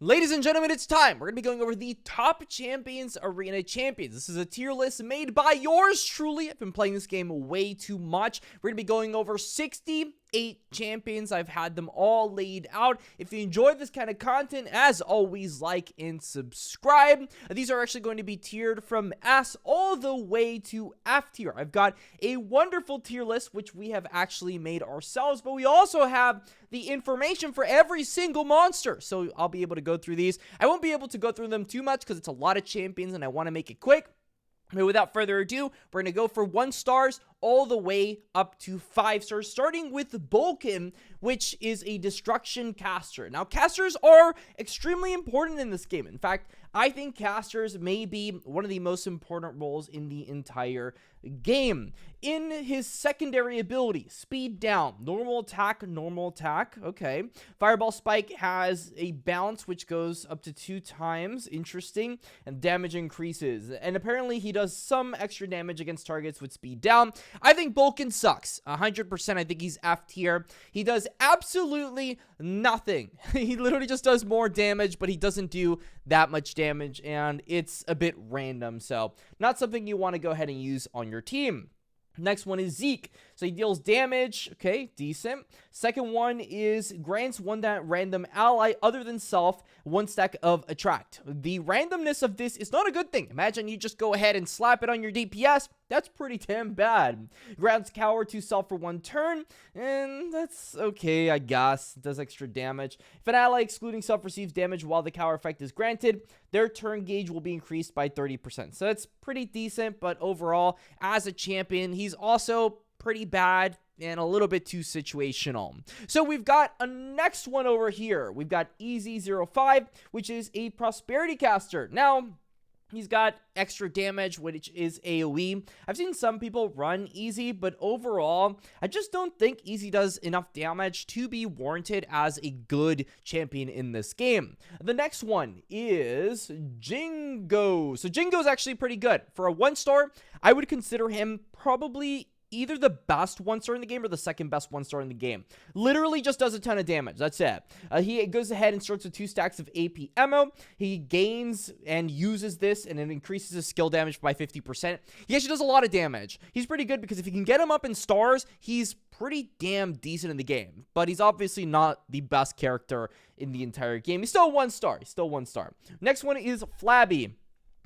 Ladies and gentlemen, it's time. We're going to be going over the top champions arena champions. This is a tier list made by yours truly. I've been playing this game way too much. We're going to be going over 68 champions. I've had them all laid out. If you enjoy this kind of content, as always, like and subscribe. These are actually going to be tiered from S all the way to F tier. I've got a wonderful tier list, which we have actually made ourselves, but we also have the information for every single monster. So I'll be able to go through these. I won't be able to go through them too much because it's a lot of champions and I want to make it quick. But without further ado, we're going to go for 1 stars all the way up to 5 stars, starting with Balkan, which is a destruction caster. Now, casters are extremely important in this game. In fact, I think casters may be one of the most important roles in the entire game. In his secondary ability, speed down, normal attack, okay. Fireball Spike has a bounce which goes up to 2 times, interesting, and damage increases. And apparently he does some extra damage against targets with speed down. I think Balkan sucks, 100%. I think he's F tier. He does absolutely nothing. He literally just does more damage, but he doesn't do that much damage, and it's a bit random, so not something you want to go ahead and use on your team. Next one is Zeke. So he deals damage. Okay, decent. Second one is grants one that random ally other than self 1 stack of attract. The randomness of this is not a good thing. Imagine you just go ahead and slap it on your DPS. That's pretty damn bad. Grants cower to self for 1 turn, and that's okay, I guess. It does extra damage. If an ally excluding self receives damage while the cower effect is granted, their turn gauge will be increased by 30%. So that's pretty decent, but overall, as a champion, he's also pretty bad and a little bit too situational. So we've got a next one over here. We've got Easy05, which is a prosperity caster. Now, he's got extra damage, which is AoE. I've seen some people run Easy, but overall, I just don't think Easy does enough damage to be warranted as a good champion in this game. The next one is Jingo. So Jingo's actually pretty good. For a 1 star, I would consider him probably either the best 1 star in the game or the second best 1 star in the game. Literally just does a ton of damage. That's it. He goes ahead and starts with 2 stacks of AP ammo. He gains and uses this, and it increases his skill damage by 50%. He actually does a lot of damage. He's pretty good because if you can get him up in stars, he's pretty damn decent in the game. But he's obviously not the best character in the entire game. He's still 1 star. He's still 1 star. Next one is Flabby.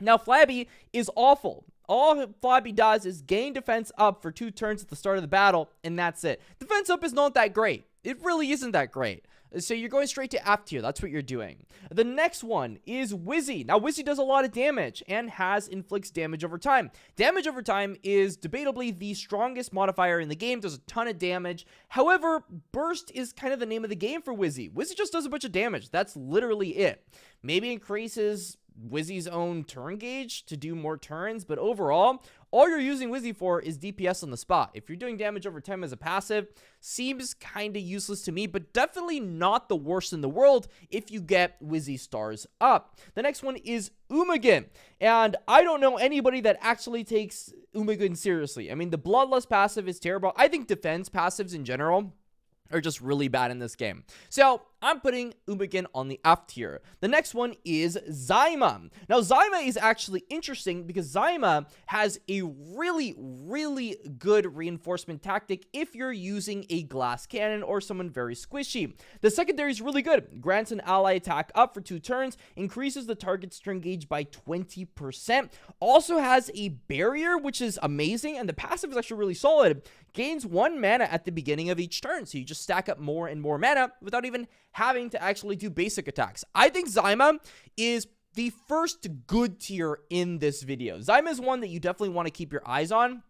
Now, Flabby is awful. All Fabi does is gain defense up for 2 turns at the start of the battle, and that's it. Defense up is not that great. It really isn't that great. So you're going straight to F tier. That's what you're doing. The next one is Wizzy. Now, Wizzy does a lot of damage and inflicts damage over time. Damage over time is debatably the strongest modifier in the game. Does a ton of damage. However, Burst is kind of the name of the game for Wizzy. Wizzy just does a bunch of damage. That's literally it. Maybe increases Wizzy's own turn gauge to do more turns, but overall, all you're using Wizzy for is DPS on the spot. If you're doing damage over time as a passive, seems kind of useless to me, but definitely not the worst in the world if you get Wizzy stars up. The next one is Umagun, and I don't know anybody that actually takes Umagun seriously. I mean, the Bloodlust passive is terrible. I think defense passives in general are just really bad in this game. So I'm putting Umagun on the F tier. The next one is Zaima. Now, Zaima is actually interesting because Zaima has a really, really good reinforcement tactic if you're using a glass cannon or someone very squishy. The secondary is really good. Grants an ally attack up for 2 turns, increases the target's turn gauge by 20%. Also has a barrier, which is amazing, and the passive is actually really solid. Gains 1 mana at the beginning of each turn, so you just stack up more and more mana without even having to actually do basic attacks. I think Zaima is the first good tier in this video. Zaima is one that you definitely want to keep your eyes on,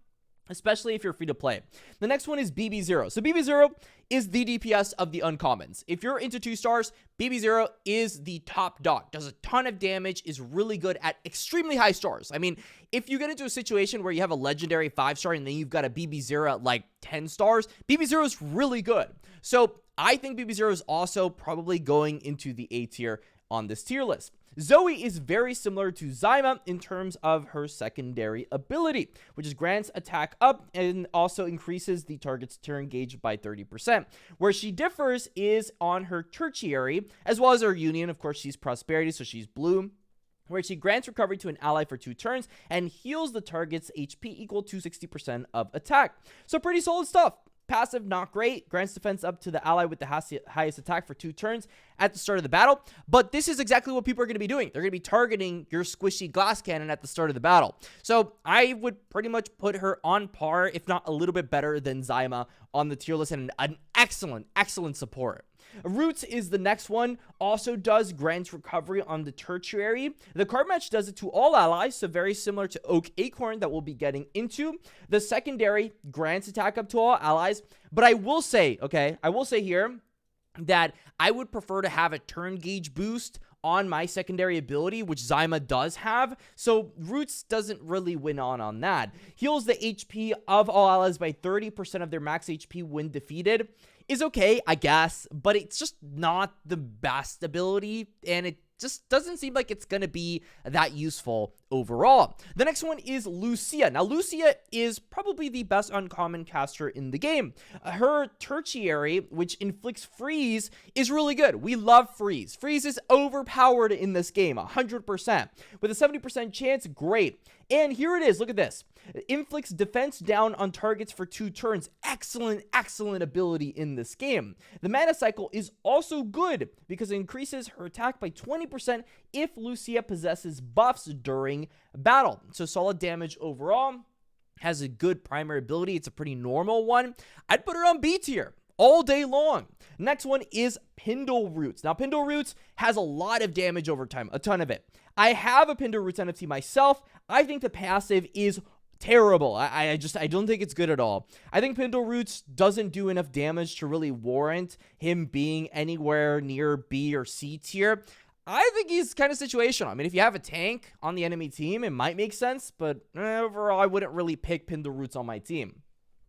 especially if you're free to play. The next one is BB0. So BB0 is the DPS of the uncommons. If you're into 2 stars, BB0 is the top dog. Does a ton of damage, is really good at extremely high stars. I mean, if you get into a situation where you have a legendary 5 star and then you've got a BB0 at like 10 stars, BB0 is really good. So I think BB0 is also probably going into the A tier on this tier list. Zoe is very similar to Zaima in terms of her secondary ability, which is grants attack up and also increases the target's turn gauge by 30%. Where she differs is on her tertiary, as well as her union. Of course, she's prosperity, so she's blue, where she grants recovery to an ally for 2 turns and heals the target's HP equal to 60% of attack. So pretty solid stuff. Passive, not great. Grants defense up to the ally with the highest attack for 2 turns at the start of the battle. But this is exactly what people are going to be doing. They're going to be targeting your squishy glass cannon at the start of the battle. So I would pretty much put her on par, if not a little bit better than Zaima on the tier list, and an excellent, excellent support. Roots is the next one, also does grants recovery on the tertiary. The card match does it to all allies, so very similar to Oak Acorn that we'll be getting into. The secondary grants attack up to all allies, but I will say, here that I would prefer to have a turn gauge boost on my secondary ability, which Zaima does have, so Roots doesn't really win on that. Heals the HP of all allies by 30% of their max HP when defeated. Is okay, I guess, but it's just not the best ability, and it just doesn't seem like it's gonna be that useful overall. The next one is Lucia. Now, Lucia is probably the best uncommon caster in the game. Her tertiary, which inflicts freeze, is really good. We love freeze. Freeze is overpowered in this game, 100%. With a 70% chance, great. And here it is, look at this. Inflicts defense down on targets for 2 turns. Excellent, excellent ability in this game. The mana cycle is also good because it increases her attack by 20% if Lucia possesses buffs during battle. So solid damage overall. Has a good primary ability. It's a pretty normal one. I'd put her on B tier all day long. Next one is Pindo Roots. Now, Pindo Roots has a lot of damage over time, a ton of it. I have a Pindo Roots NFT myself. I think the passive is terrible. I don't think it's good at all. I think Pindo Roots doesn't do enough damage to really warrant him being anywhere near B or C tier. I think he's kind of situational. I mean, if you have a tank on the enemy team, it might make sense, but overall, I wouldn't really pick Pindo Roots on my team.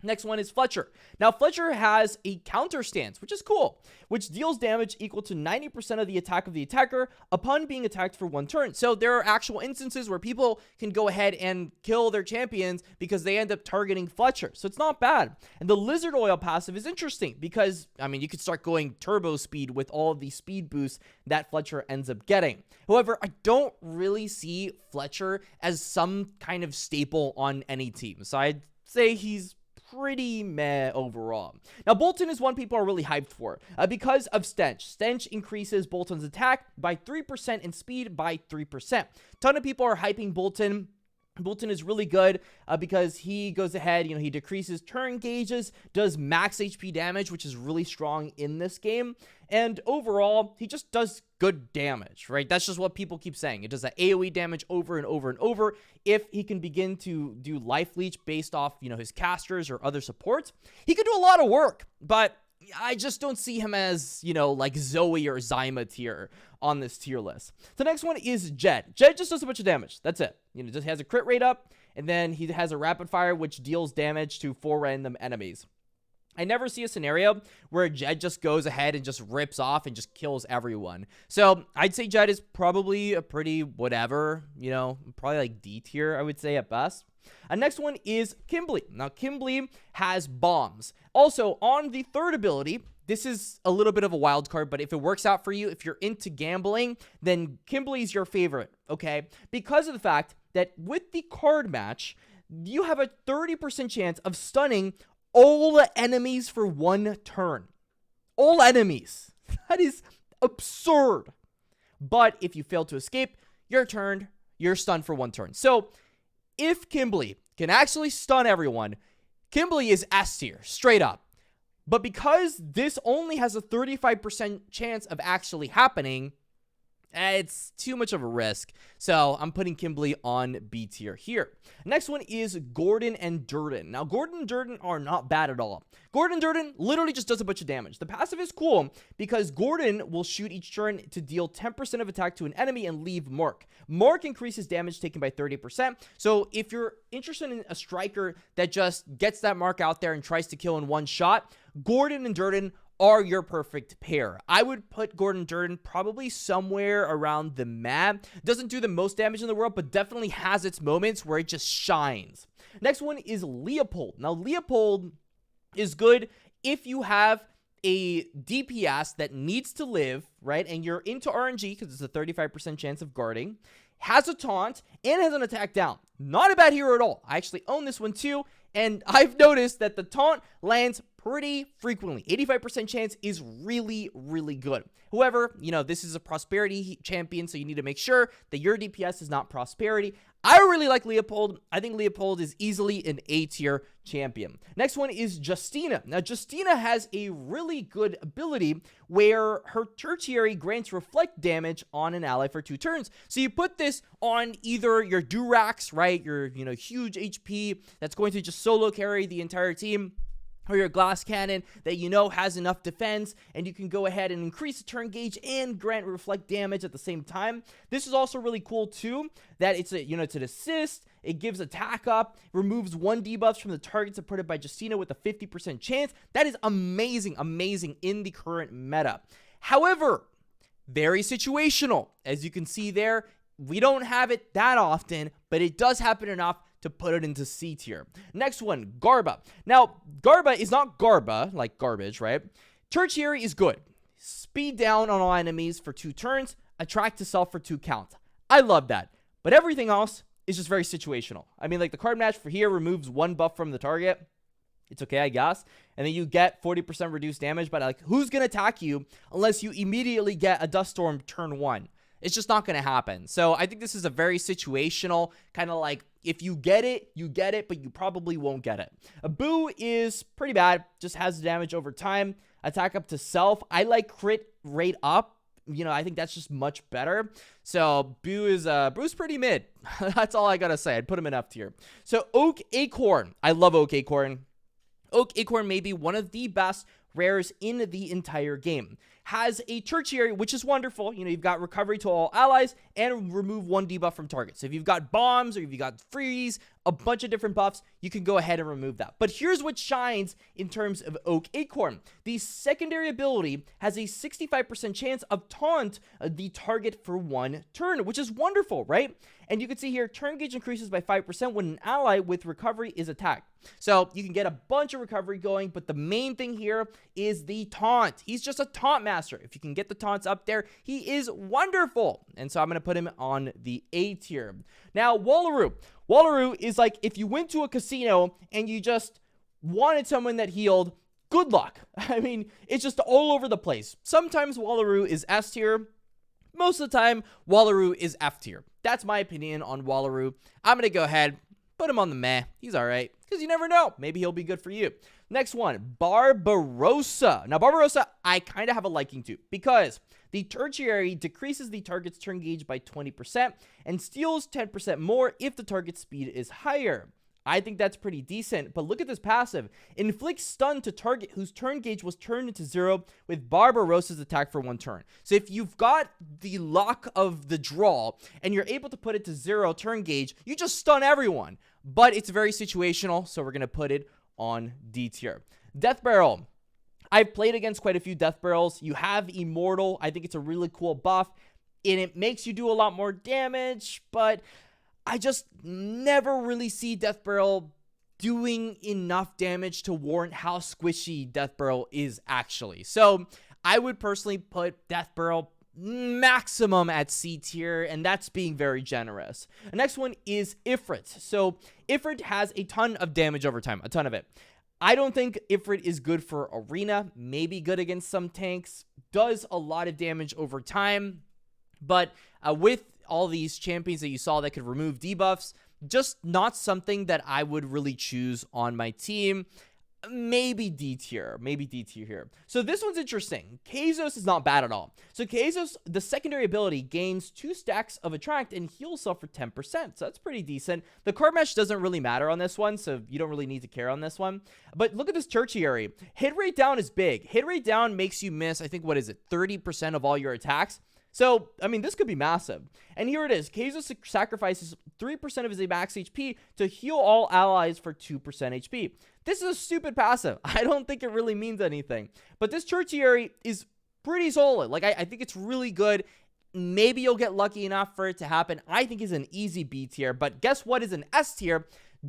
Next one is Fletcher. Now, Fletcher has a counter stance, which is cool, which deals damage equal to 90% of the attack of the attacker upon being attacked for 1 turn. So there are actual instances where people can go ahead and kill their champions because they end up targeting Fletcher. So it's not bad. And the Lizard Oil passive is interesting because, I mean, you could start going turbo speed with all of the speed boosts that Fletcher ends up getting. However, I don't really see Fletcher as some kind of staple on any team. So I'd say he's pretty meh overall. Now, Bolton is one people are really hyped for because of Stench. Stench increases Bolton's attack by 3% and speed by 3%. Ton of people are hyping Bolton. Bolton is really good because he goes ahead, he decreases turn gauges, does max HP damage, which is really strong in this game. And overall, he just does good damage, right? That's just what people keep saying. It does that AoE damage over and over and over. If he can begin to do life leech based off, his casters or other supports, he could do a lot of work, but I just don't see him as, like Zoe or Zaima tier on this tier list. The next one is Jett. Jett just does a bunch of damage. That's it. Just has a crit rate up, and then he has a rapid fire, which deals damage to 4 random enemies. I never see a scenario where Jett just goes ahead and just rips off and just kills everyone. So I'd say Jett is probably a pretty whatever, probably like D tier, I would say at best. Next one is Kimberly. Now, Kimberly has bombs. Also, on the third ability, this is a little bit of a wild card, but if it works out for you, if you're into gambling, then Kimberly's your favorite, okay? Because of the fact that with the card match, you have a 30% chance of stunning all enemies for 1 turn. All enemies. That is absurd. But if you fail to escape, you're stunned for 1 turn. So, if Kimberly can actually stun everyone, Kimberly is S tier, straight up. But because this only has a 35% chance of actually happening, it's too much of a risk. So I'm putting Kimberly on B tier here. Next one is Gordon and Durden. Now, Gordon and Durden are not bad at all. Gordon Durden literally just does a bunch of damage. The passive is cool because Gordon will shoot each turn to deal 10% of attack to an enemy and leave mark. Mark increases damage taken by 30%. So if you're interested in a striker that just gets that mark out there and tries to kill in 1 shot, Gordon and Durden are your perfect pair. I would put Durden probably somewhere around the map. Doesn't do the most damage in the world, but definitely has its moments where it just shines. Next one is Leopold. Now, Leopold is good if you have a DPS that needs to live, right? And you're into RNG because it's a 35% chance of guarding, has a taunt, and has an attack down. Not a bad hero at all. I actually own this one too, and I've noticed that the taunt lands pretty frequently. 85% chance is really, really good. However, you know, this is a prosperity champion, so you need to make sure that your DPS is not prosperity. I really like Leopold. I think Leopold is easily an A-tier champion. Next one is Justina. Now, Justina has a really good ability where her tertiary grants reflect damage on an ally for 2 turns. So you put this on either your Durex, right? Your, you know, huge HP that's going to just solo carry the entire team, or your glass cannon that you know has enough defense, and you can go ahead and increase the turn gauge and grant reflect damage at the same time. This is also really cool too, that it's a, you know, it's an assist, it gives attack up, removes 1 debuffs from the target supported by Justina with a 50% chance. That is amazing, amazing in the current meta. However, very situational. As you can see there, we don't have it that often, but it does happen enough to put it into C tier. Next one, Garba. Now, Garba is not Garba, like garbage, right? Tertiary is good. Speed down on all enemies for 2 turns, attract to self for 2 counts. I love that. But everything else is just very situational. I mean, like the card match for here removes 1 buff from the target. It's okay, I guess. And then you get 40% reduced damage, but like, who's going to attack you unless you immediately get a Dust Storm turn 1? It's just not going to happen. So I think this is a very situational, kind of like, if you get it, but you probably won't get it. A Boo is pretty bad, just has damage over time, attack up to self. I like crit rate up. You know, I think that's just much better. So Boo's pretty mid. That's all I got to say. I'd put him in F tier. So Oak Acorn. I love Oak Acorn. Oak Acorn may be one of the best rares in the entire game. Has a tertiary, which is wonderful. You know, you've got recovery to all allies and remove 1 debuff from targets. So if you've got bombs or if you've got freeze, a bunch of different buffs, you can go ahead and remove that. But here's what shines in terms of Oak Acorn. The secondary ability has a 65% chance of taunt the target for 1 turn, which is wonderful, right? And you can see here, turn gauge increases by 5% when an ally with recovery is attacked. So you can get a bunch of recovery going, but the main thing here is the taunt. He's just a taunt master. If you can get the taunts up there, he is wonderful. And so I'm going to put him on the A tier. Now, Wallaroo. Wallaroo is like if you went to a casino and you just wanted someone that healed, good luck. I mean, it's just all over the place. Sometimes Wallaroo is S tier. Most of the time, Wallaroo is F tier. That's my opinion on Wallaroo. I'm going to go ahead, put him on the meh. He's all right, because you never know. Maybe he'll be good for you. Next one, Barbarossa. Now, Barbarossa, I kind of have a liking to, because the tertiary decreases the target's turn gauge by 20% and steals 10% more if the target's speed is higher. I think that's pretty decent, but look at this passive. Inflicts stun to target whose turn gauge was turned into 0 with Barbarossa's attack for 1 turn. So if you've got the luck of the draw and you're able to put it to 0 turn gauge, you just stun everyone. But it's very situational, so we're going to put it on D tier. Death Barrel. I've played against quite a few Death Barrels. You have Immortal. I think it's a really cool buff, and it makes you do a lot more damage, but I just never really see Death Barrel doing enough damage to warrant how squishy Death Barrel is actually. So I would personally put Death Barrel maximum at C tier, and that's being very generous. The next one is Ifrit. So Ifrit has a ton of damage over time, a ton of it. I don't think Ifrit is good for arena, maybe good against some tanks, does a lot of damage over time, but with all these champions that you saw that could remove debuffs, just not something that I would really choose on my team. Maybe D tier here. So this one's interesting. Kezos is not bad at all. So Kezos, the secondary ability, gains 2 stacks of attract and heals self for 10%. So that's pretty decent. The card match doesn't really matter on this one, so you don't really need to care on this one. But look at this tertiary. Hit rate down is big. Hit rate down makes you miss, I think, what is it, 30% of all your attacks. So, I mean, this could be massive. And here it is. Kezos sacrifices 3% of his max HP to heal all allies for 2% HP. This is a stupid passive. I don't think it really means anything. But this tertiary is pretty solid. Like, I think it's really good. Maybe you'll get lucky enough for it to happen. I think it's an easy B tier. But guess what is an S tier?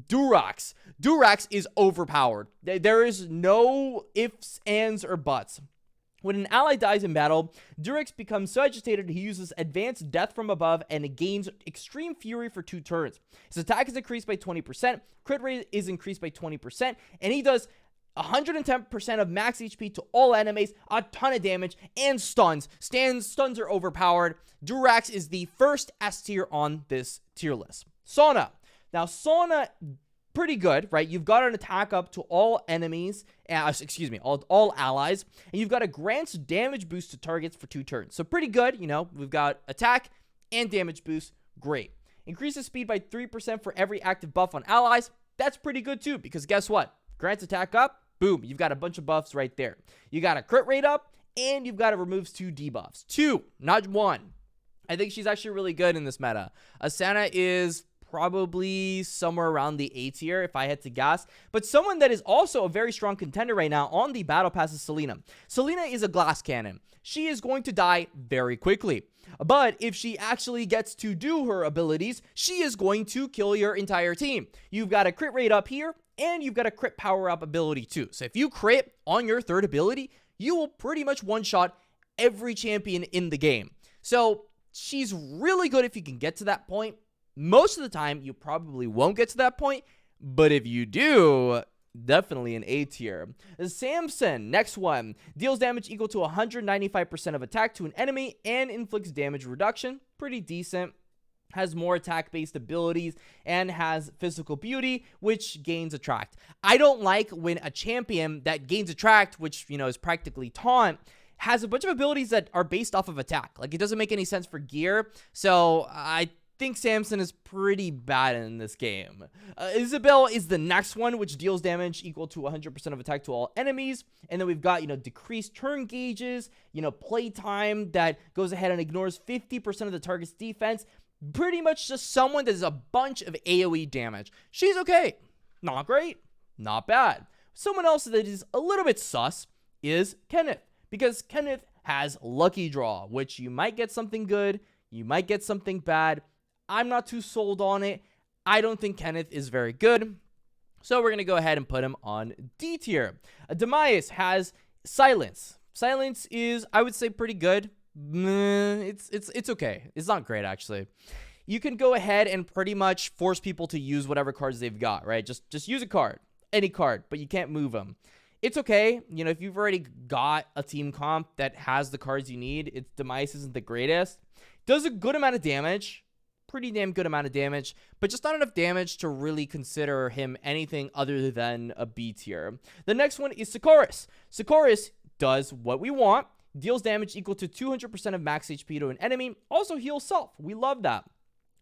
Durex. Durex is overpowered. There is no ifs, ands, or buts. When an ally dies in battle, Durex becomes so agitated he uses advanced death from above and gains extreme fury for 2 turns. His attack is increased by 20%, crit rate is increased by 20%, and he does 110% of max HP to all enemies, a ton of damage, and stuns. Stuns are overpowered. Durex is the first S tier on this tier list. Sauna. Now, Sauna, pretty good, right? You've got an attack up to all enemies, all allies, and you've got a grants damage boost to targets for 2 turns. So pretty good, you know, we've got attack and damage boost, great. Increases speed by 3% for every active buff on allies, that's pretty good too, because guess what? Grants attack up, boom, you've got a bunch of buffs right there. You got a crit rate up, and you've got to remove 2 debuffs. 2, not 1. I think she's actually really good in this meta. Asana is probably somewhere around the A tier if I had to guess. But someone that is also a very strong contender right now on the battle pass is Selena. Selena is a glass cannon. She is going to die very quickly. But if she actually gets to do her abilities, she is going to kill your entire team. You've got a crit rate up here, and you've got a crit power up ability too. So if you crit on your 3rd ability, you will pretty much one-shot every champion in the game. So she's really good if you can get to that point. Most of the time, you probably won't get to that point, but if you do, definitely an A tier. Samson, next one, deals damage equal to 195% of attack to an enemy and inflicts damage reduction. Pretty decent. Has more attack-based abilities and has physical beauty, which gains attract. I don't like when a champion that gains attract, which, you know, is practically taunt, has a bunch of abilities that are based off of attack. Like, it doesn't make any sense for gear, so I think Samson is pretty bad in this game. Isabelle is the next one, which deals damage equal to 100% of attack to all enemies. And then we've got, you know, decreased turn gauges, you know, playtime that goes ahead and ignores 50% of the target's defense. Pretty much just someone that does a bunch of AoE damage. She's okay. Not great. Not bad. Someone else that is a little bit sus is Kenneth. Because Kenneth has Lucky Draw, which you might get something good, you might get something bad. I'm not too sold on it. I don't think Kenneth is very good. So we're going to go ahead and put him on D tier. Darius has Silence. Silence is, I would say, pretty good. It's okay. It's not great, actually. You can go ahead and pretty much force people to use whatever cards they've got, right? Just use a card. Any card, but you can't move them. It's okay. You know, if you've already got a team comp that has the cards you need, Darius isn't the greatest. Does a good amount of damage. Pretty damn good amount of damage, but just not enough damage to really consider him anything other than a B tier. The next one is Sakaris. Sakaris does what we want, deals damage equal to 200% of max HP to an enemy, also heals self. We love that.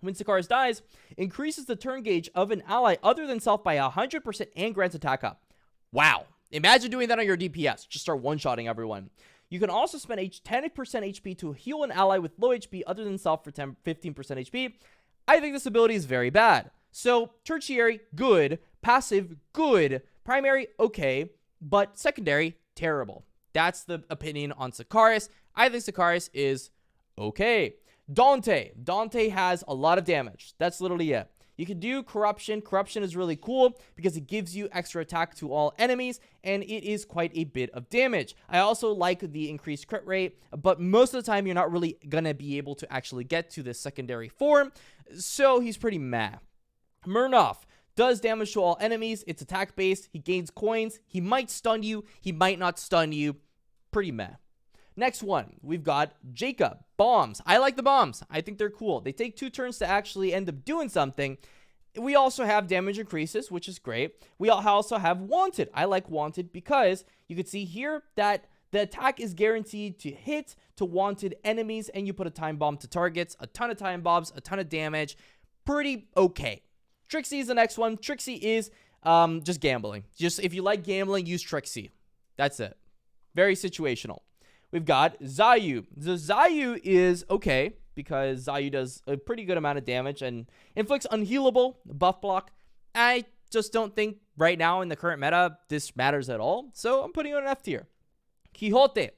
When Sakaris dies, increases the turn gauge of an ally other than self by 100% and grants attack up. Wow. Imagine doing that on your DPS. Just start one-shotting everyone. You can also spend 10% HP to heal an ally with low HP other than self for 15% HP. I think this ability is very bad. So, tertiary, good. Passive, good. Primary, okay. But secondary, terrible. That's the opinion on Sakaris. I think Sakaris is okay. Dante. Dante has a lot of damage. That's literally it. You can do Corruption. Corruption is really cool because it gives you extra attack to all enemies, and it is quite a bit of damage. I also like the increased crit rate, but most of the time, you're not really going to be able to actually get to this secondary form, so he's pretty meh. Smirnoff does damage to all enemies. It's attack-based. He gains coins. He might stun you. He might not stun you. Pretty meh. Next one, we've got Jacob. Bombs. I like the bombs. I think they're cool. They take 2 turns to actually end up doing something. We also have damage increases, which is great. We also have Wanted. I like Wanted because you can see here that the attack is guaranteed to hit to wanted enemies, and you put a time bomb to targets. A ton of time bombs, a ton of damage. Pretty okay. Trixie is the next one. Trixie is just gambling. Just if you like gambling, use Trixie. That's it. Very situational. we've got Zayu. The Zayu is okay because Zayu does a pretty good amount of damage and inflicts unhealable buff block. I just don't think right now in the current meta this matters at all, so I'm putting it on F tier. Quixote.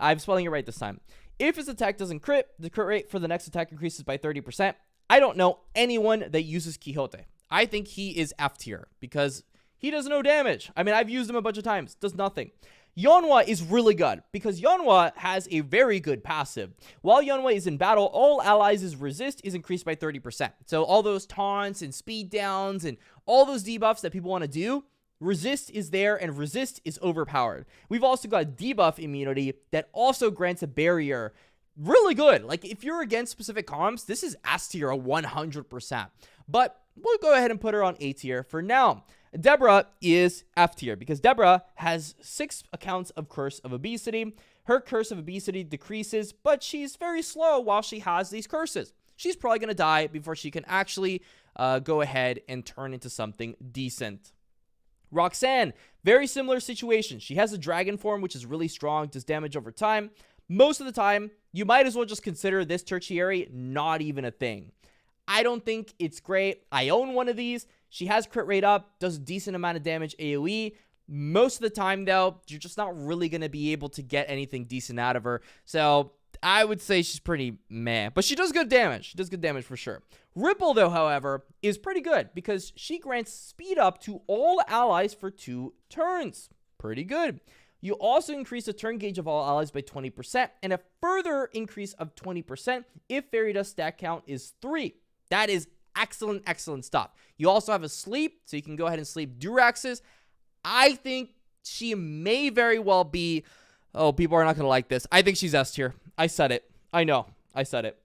I'm spelling it right this time. If his attack doesn't crit, the crit rate for the next attack increases by 30%. I don't know anyone that uses Quixote. I think he is F tier because he does no damage. I mean, I've used him a bunch of times. Does nothing. Yanwa is really good because Yanwa has a very good passive. While Yanwa is in battle, all allies' resist is increased by 30%. So all those taunts and speed downs and all those debuffs that people want to do, resist is there and resist is overpowered. We've also got debuff immunity that also grants a barrier. Really good. Like if you're against specific comps, this is S tier 100%. But we'll go ahead and put her on A tier for now. Deborah is F tier because Deborah has 6 accounts of Curse of Obesity. Her Curse of Obesity decreases, but she's very slow while she has these curses. She's probably going to die before she can actually go ahead and turn into something decent. Roxanne, very similar situation. She has a dragon form, which is really strong, does damage over time. Most of the time, you might as well just consider this tertiary not even a thing. I don't think it's great. I own one of these. She has crit rate up, does a decent amount of damage AoE. Most of the time, though, you're just not really going to be able to get anything decent out of her. So I would say she's pretty meh. But she does good damage. She does good damage for sure. Ripple, though, however, is pretty good because she grants speed up to all allies for 2 turns. Pretty good. You also increase the turn gauge of all allies by 20% and a further increase of 20% if Fairy Dust stat count is 3. That is excellent, excellent stuff. You also have a sleep, so you can go ahead and sleep Durexes. I think she may very well be... Oh, people are not going to like this. I think she's S tier. I said it. I know. I said it.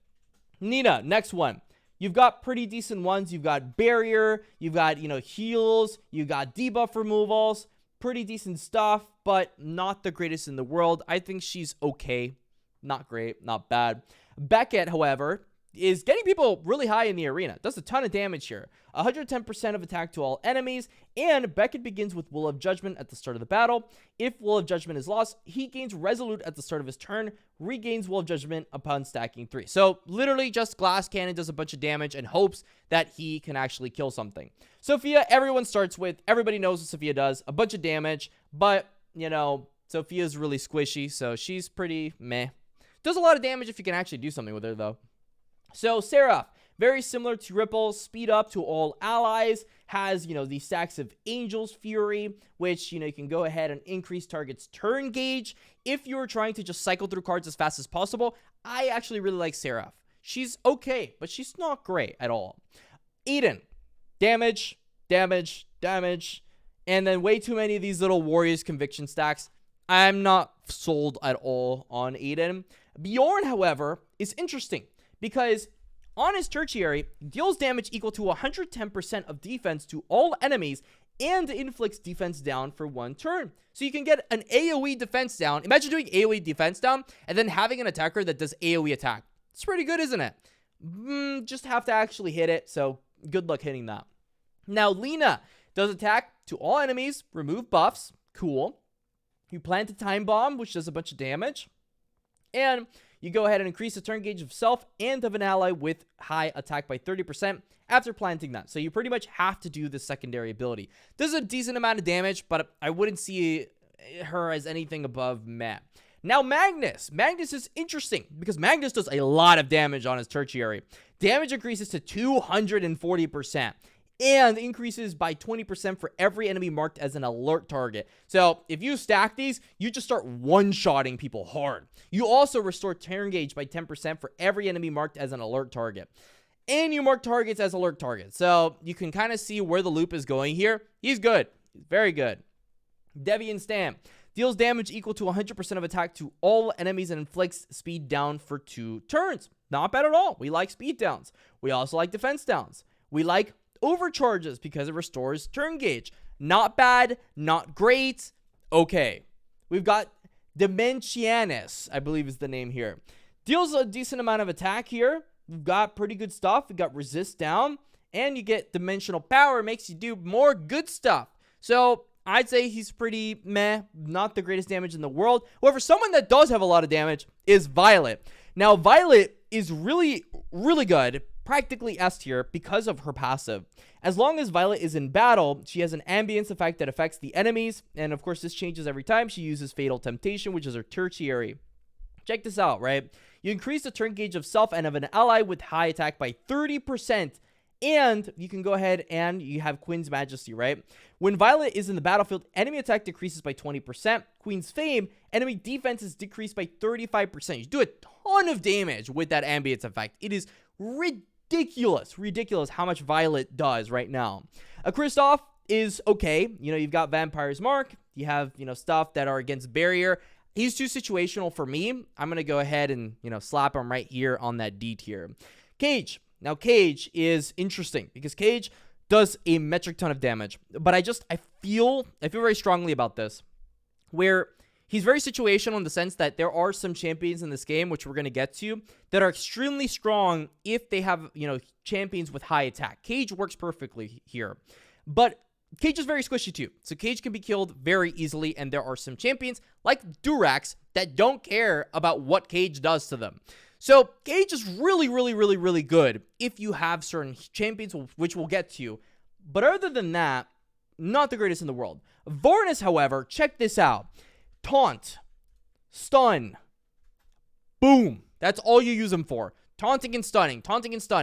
Nina, next one. You've got pretty decent ones. You've got barrier. You've got, heals. You've got debuff removals. Pretty decent stuff, but not the greatest in the world. I think she's okay. Not great. Not bad. Beckett, however, is getting people really high in the arena. Does a ton of damage here. 110% of attack to all enemies, and Beckett begins with Will of Judgment at the start of the battle. If Will of Judgment is lost, he gains Resolute at the start of his turn, regains Will of Judgment upon stacking 3. So literally just Glass Cannon does a bunch of damage and hopes that he can actually kill something. Sophia, everyone starts with. Everybody knows what Sophia does. A bunch of damage, but, Sophia's really squishy, so she's pretty meh. Does a lot of damage if you can actually do something with her, though. So, Seraph, very similar to Ripple, speed up to all allies, has, the stacks of Angel's Fury, which, you can go ahead and increase target's turn gauge. If you're trying to just cycle through cards as fast as possible, I actually really like Seraph. She's okay, but she's not great at all. Eden, damage, damage, damage, and then way too many of these little Warriors Conviction stacks. I'm not sold at all on Eden. Bjorn, however, is interesting, because on his tertiary, deals damage equal to 110% of defense to all enemies and inflicts defense down for 1 turn. So you can get an AoE defense down. Imagine doing AoE defense down and then having an attacker that does AoE attack. It's pretty good, isn't it? Just have to actually hit it, so good luck hitting that. Now, Lena does attack to all enemies, remove buffs. Cool. You plant a time bomb, which does a bunch of damage. And you go ahead and increase the turn gauge of self and of an ally with high attack by 30% after planting that. So you pretty much have to do the secondary ability. This is a decent amount of damage, but I wouldn't see her as anything above meh. Now, Magnus. Magnus is interesting because Magnus does a lot of damage on his tertiary. Damage increases to 240%. And increases by 20% for every enemy marked as an alert target. So if you stack these, you just start one-shotting people hard. You also restore turn gauge by 10% for every enemy marked as an alert target. And you mark targets as alert targets. So you can kind of see where the loop is going here. He's good. He's very good. Deviant Stam deals damage equal to 100% of attack to all enemies and inflicts speed down for 2 turns. Not bad at all. We like speed downs. We also like defense downs. We like overcharges because it restores turn gauge. Not bad, not great, okay. We've got Dementianus, I believe is the name here. Deals a decent amount of attack here. We've got pretty good stuff. We've got resist down, and you get dimensional power, makes you do more good stuff. So I'd say he's pretty meh, not the greatest damage in the world. However, someone that does have a lot of damage is Violet. Now, Violet is really, really good, practically S tier, because of her passive. As long as Violet is in battle, she has an ambience effect that affects the enemies, and of course, this changes every time she uses Fatal Temptation, which is her tertiary. Check this out, right? You increase the turn gauge of self and of an ally with high attack by 30%, and you can go ahead and you have Queen's Majesty, right? When Violet is in the battlefield, enemy attack decreases by 20%. Queen's Fame, enemy defense is decreased by 35%. You do a ton of damage with that ambience effect. It is ridiculous how much Violet does right now. A Kristoff is okay. You know, you've got Vampire's Mark. You have, you know, stuff that are against barrier. He's too situational for me. I'm going to go ahead and, you know, slap him right here on that D tier. Cage. Now, Cage is interesting because Cage does a metric ton of damage. But I feel very strongly about this, where he's very situational in the sense that there are some champions in this game, which we're going to get to, that are extremely strong if they have, you know, champions with high attack. Cage works perfectly here. But Cage is very squishy too. So Cage can be killed very easily, and there are some champions like Durex that don't care about what Cage does to them. So Cage is really good if you have certain champions, which we'll get to. But other than that, not the greatest in the world. Vornis, however, check this out. Taunt, stun, boom. That's all you use him for. Taunting and stunning.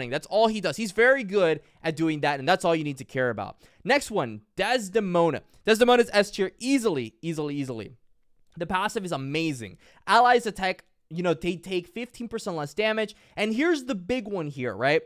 That's all he does. He's very good at doing that, and that's all you need to care about. Next one, Desdemona. Desdemona's S tier easily. The passive is amazing. Allies attack, you know, they take 15% less damage. And here's the big one here, right?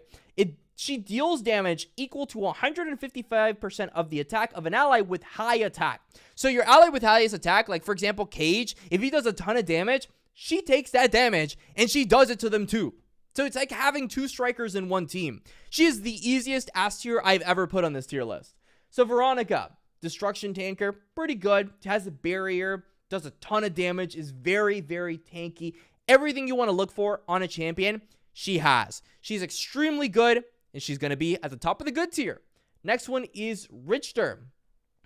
She deals damage equal to 155% of the attack of an ally with high attack. So your ally with highest attack, like for example, Cage, if he does a ton of damage, she takes that damage and she does it to them too. So it's like having two strikers in one team. She is the easiest S tier I've ever put on this tier list. So Veronica, Destruction Tanker, pretty good. Has a barrier, does a ton of damage, is very tanky. Everything you want to look for on a champion, she has. She's extremely good, and she's going to be at the top of the good tier. Next one is Richter.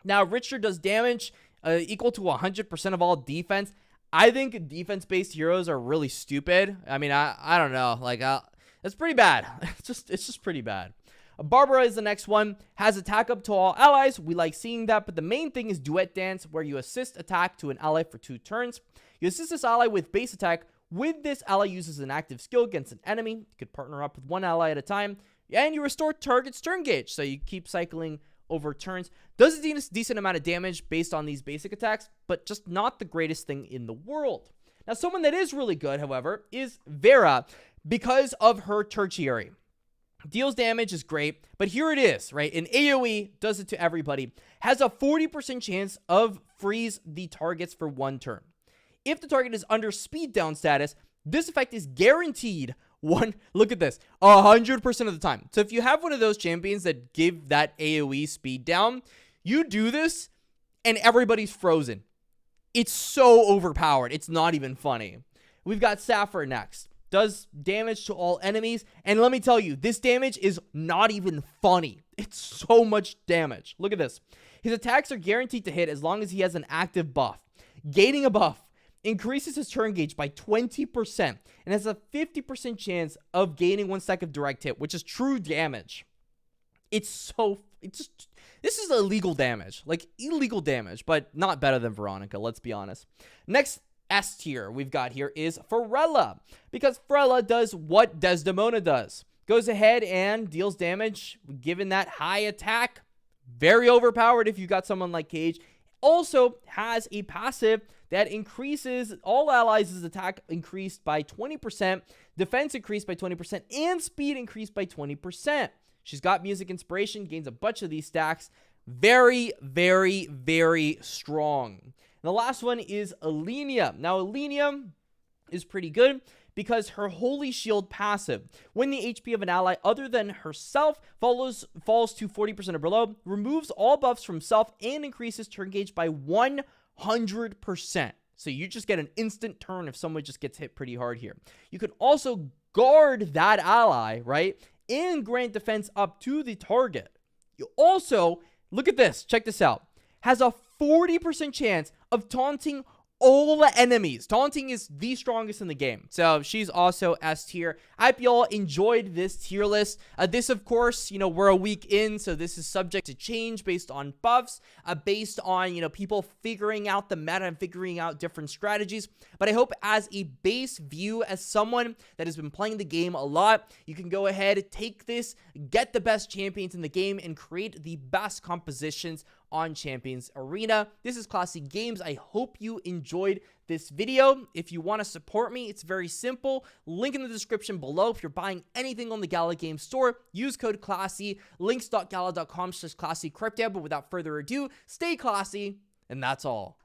Now, Richter does damage equal to 100% of all defense. I think defense-based heroes are really stupid. I mean, I don't know. Like, it's pretty bad. It's just pretty bad. Barbara is the next one. Has attack up to all allies. We like seeing that, but the main thing is Duet Dance, where you assist attack to an ally for 2 turns. You assist this ally with base attack. With this, ally uses an active skill against an enemy. You could partner up with one ally at a time. And you restore target's turn gauge, so you keep cycling over turns. Does a decent amount of damage based on these basic attacks, but just not the greatest thing in the world. Now, someone that is really good, however, is Vera, because of her tertiary. Deals damage is great, but here it is, right? An AoE does it to everybody. Has a 40% chance of freeze the targets for 1 turn. If the target is under speed down status, this effect is guaranteed look at this, 100% of the time. So if you have one of those champions that give that AoE speed down, you do this and everybody's frozen. It's so overpowered. It's not even funny. We've got Sapphire next. Does damage to all enemies. And let me tell you, this damage is not even funny. It's so much damage. Look at this. His attacks are guaranteed to hit as long as he has an active buff. Gaining a buff increases his turn gauge by 20% and has a 50% chance of gaining 1 stack of direct hit, which is true damage. This is illegal damage, like illegal damage, but not better than Veronica, let's be honest. Next S tier we've got here is Ferella, because Ferella does what Desdemona does. Goes ahead and deals damage given that high attack. Very overpowered if you got someone like Cage. Also has a passive that increases all allies' attack increased by 20%, defense increased by 20%, and speed increased by 20%. She's got music inspiration, gains a bunch of these stacks. Very strong. And the last one is Alenia. Now, Alenia is pretty good because her Holy Shield passive, when the HP of an ally other than herself falls to 40% or below, removes all buffs from self and increases turn gauge by 100%. So you just get an instant turn if someone just gets hit pretty hard here. You can also guard that ally, right? And grant defense up to the target. You also, look at this, check this out, has a 40% chance of taunting all enemies. Taunting is the strongest in the game. So she's also S tier. I hope you all enjoyed this tier list. This, of course, you know, we're a week in, so this is subject to change based on buffs, based on, you know, people figuring out the meta and figuring out different strategies. But I hope as a base view, as someone that has been playing the game a lot, you can go ahead, take this, get the best champions in the game, and create the best compositions on Champions Arena. This is Classy Games. I hope you enjoyed this video. If you want to support me, it's very simple. Link in the description below. If you're buying anything on the Gala Games store, use code CLASSY, links.gala.com/classycrypto. But without further ado, stay classy, and that's all.